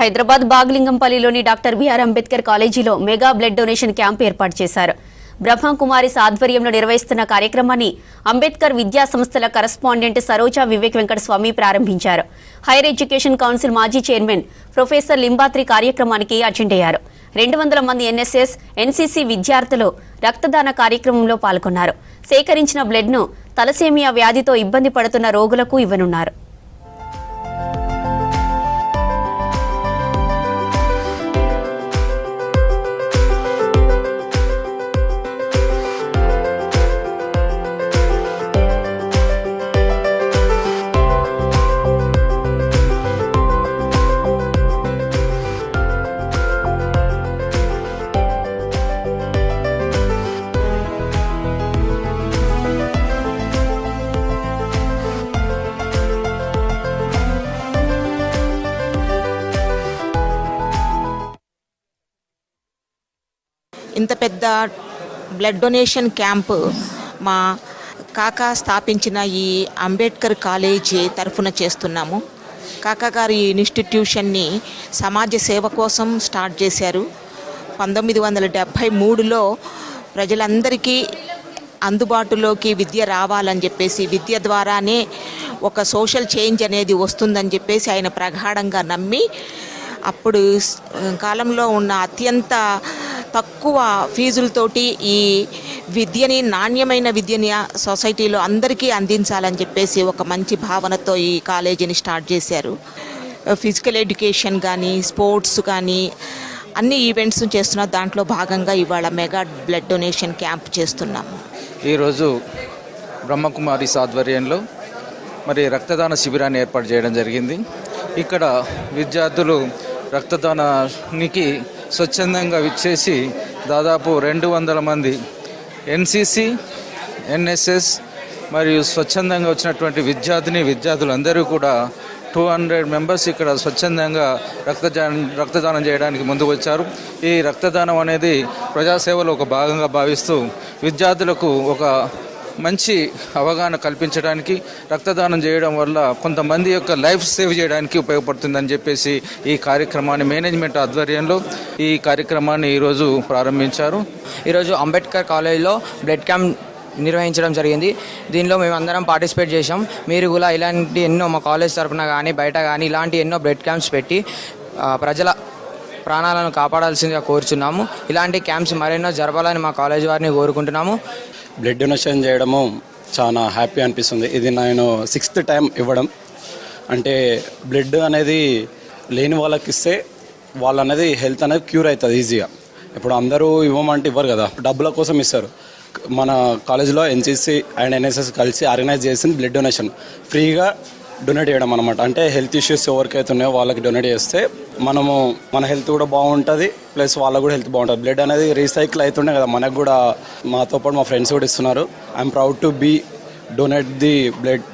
Hyderabad బాగ్లింగంపల్లిలోని doctor BR Ambedkar కాలేజీలో mega blood donation camp ఏర్పాటు చేశారు. బ్రహ్మకుమారిస్ ఆధ్వర్యంలో నిర్వహిస్తున్న కార్యక్రమాన్ని అంబేద్కర్ విద్యా సంస్థల కరెస్పాండెంట్ సరోజా వివేక్ వెంకట స్వామి ప్రారంభించారు. హైయర్ ఎడ్యుకేషన్ కౌన్సిల్ మాజీ చైర్మన్ ప్రొఫెసర్ లింబాత్రి కార్యక్రమానికి అటెండ్ అయ్యారు. 200 మంది ఎన్ఎస్ఎస్, ఎన్సీసీ విద్యార్థులు రక్తదాన కార్యక్రమంలో పాల్గొన్నారు. సేకరించిన బ్లడ్ ను తలసేమియా వ్యాధితో ఇబ్బంది పడుతున్న రోగులకు ఇవ్వనున్నారు. ఇంత పెద్ద బ్లడ్ డొనేషన్ క్యాంపు మా కాకా స్థాపించిన ఈ అంబేద్కర్ కాలేజీ తరఫున చేస్తున్నాము. కాకా గారి ఇన్స్టిట్యూషన్ని సమాజ సేవ కోసం స్టార్ట్ చేశారు. 1973లో ప్రజలందరికీ అందుబాటులోకి విద్య రావాలని చెప్పేసి, విద్య ద్వారానే ఒక సోషల్ చేంజ్ అనేది వస్తుందని చెప్పేసి ఆయన ప్రగాఢంగా నమ్మి, అప్పుడు కాలంలో ఉన్న అత్యంత తక్కువ ఫీజులతోటి ఈ విద్యని, నాణ్యమైన విద్యని సొసైటీలో అందరికీ అందించాలని చెప్పేసి ఒక మంచి భావనతో ఈ కాలేజీని స్టార్ట్ చేశారు. ఫిజికల్ ఎడ్యుకేషన్ కానీ, స్పోర్ట్స్ కానీ అన్ని ఈవెంట్స్ చేస్తున్న దాంట్లో భాగంగా ఇవాళ మెగా బ్లడ్ డొనేషన్ క్యాంప్ చేస్తున్నాము. ఈరోజు బ్రహ్మకుమారిస్ ఆధ్వర్యంలో రక్తదాన శిబిరాన్ని ఏర్పాటు చేయడం జరిగింది. ఇక్కడ విద్యార్థులు రక్తదానానికి స్వచ్ఛందంగా విచ్చేసి దాదాపు 200 మంది ఎన్సీసీ, ఎన్ఎస్ఎస్ మరియు స్వచ్ఛందంగా వచ్చినటువంటి విద్యార్థులందరూ కూడా 200 మెంబర్స్ ఇక్కడ స్వచ్ఛందంగా రక్తదానం చేయడానికి ముందుకు వచ్చారు. ఈ రక్తదానం అనేది ప్రజాసేవలో ఒక భాగంగా భావిస్తూ విద్యార్థులకు ఒక మంచి అవగాహన కల్పించడానికి, రక్తదానం చేయడం వల్ల కొంతమంది యొక్క లైఫ్ సేవ్ చేయడానికి ఉపయోగపడుతుందని చెప్పేసి ఈ కార్యక్రమాన్ని మేనేజ్మెంట్ ఆధ్వర్యంలో ఈ కార్యక్రమాన్ని ఈరోజు ప్రారంభించారు. ఈరోజు అంబేద్కర్ కాలేజ్లో బ్లడ్ క్యాంప్ నిర్వహించడం జరిగింది. దీనిలో మేము అందరం పార్టిసిపేట్ చేసాం. మీరు కూడా ఇలాంటి ఎన్నో మా కాలేజ్ తరఫున కానీ బయట కానీ ఇలాంటి ఎన్నో బ్లడ్ క్యాంప్స్ పెట్టి ప్రజల ప్రాణాలను కాపాడాల్సిందిగా కోరుచున్నాము. ఇలాంటి క్యాంప్స్ మరెన్నో జరపాలని మా కాలేజ్ వారిని కోరుకుంటున్నాము. బ్లడ్ డొనేషన్ చేయడము చాలా హ్యాపీ అనిపిస్తుంది. ఇది నేను 6th టైం ఇవ్వడం. అంటే బ్లడ్ అనేది లేని వాళ్ళకి ఇస్తే వాళ్ళు అనేది హెల్త్ అనేది క్యూర్ అవుతుంది ఈజీగా. ఇప్పుడు అందరూ ఇవ్వమంటే ఇవ్వరు కదా, డబ్బుల కోసం ఇస్తారు. మన కాలేజీలో ఎన్సీసీ అండ్ ఎన్ఎస్ఎస్ కలిసి ఆర్గనైజ్ చేసింది బ్లడ్ డొనేషన్. ఫ్రీగా డొనేట్ చేయడం అనమాట. అంటే హెల్త్ ఇష్యూస్ ఎవరికైతే ఉన్నాయో వాళ్ళకి డొనేట్ చేస్తే మనము మన హెల్త్ కూడా బాగుంటుంది, ప్లస్ వాళ్ళకు కూడా హెల్త్ బాగుంటుంది. బ్లడ్ అనేది రీసైకిల్ అవుతుండే కదా, మనకు కూడా మాతో పాటు మా ఫ్రెండ్స్ కూడా ఇస్తున్నారు. I'm proud to be donate the blood